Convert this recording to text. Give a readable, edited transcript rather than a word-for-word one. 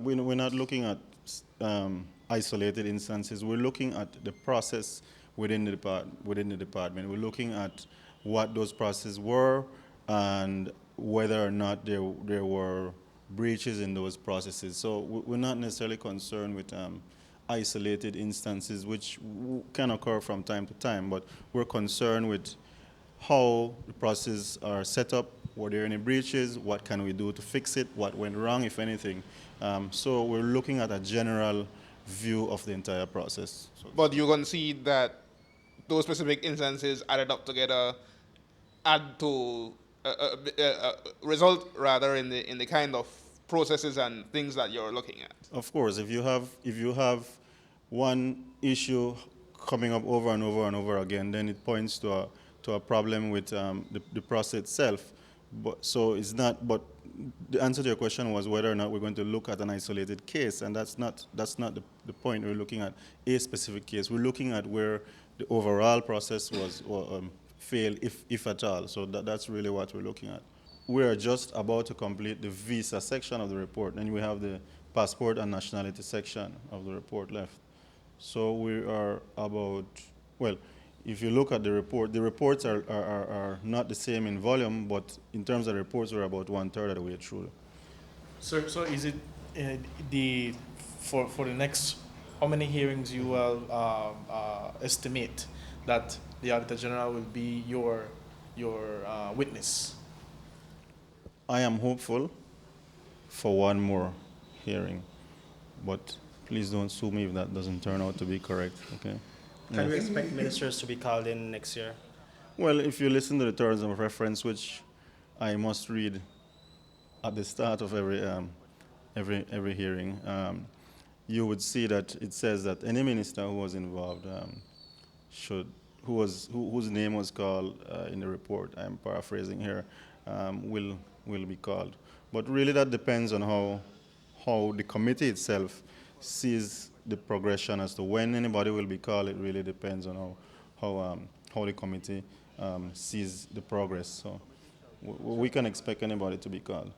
We're not looking at isolated instances. We're looking at the process within the department. We're looking at what those processes were and whether or not there were breaches in those processes. So we're not necessarily concerned with isolated instances, which can occur from time to time, but we're concerned with how the processes are set up, were there any breaches, what can we do to fix it, what went wrong, if anything. So we're looking at a general view of the entire process. So But you concede that those specific instances added up together add to a result rather in the kind of processes and things that you're looking at. of course, if you have one issue coming up over and over and over again, then it points to a problem with the process itself. But so it's not. But the answer to your question was whether or not we're going to look at an isolated case, and that's not the point. We're looking at a specific case. We're looking at where the overall process was failed, if at all. So that's really what we're looking at. We are just about to complete the visa section of the report, and we have the passport and nationality section of the report left. So we are about, well, if you look at the reports are not the same in volume, but in terms of reports, we're about one-third of the way through. So is it the for the next how many hearings you will estimate that the Auditor General will be your witness? I am hopeful for one more hearing, but please don't sue me if that doesn't turn out to be correct, okay? Can we Yes. expect ministers to be called in next year? Well, if you listen to the terms of reference, which I must read at the start of every hearing, you would see that it says that any minister who was involved whose name was called in the report, I'm paraphrasing here, will be called. But really, that depends on how the committee itself sees the progression as to when anybody will be called. It really depends on how the committee sees the progress. So we can expect anybody to be called.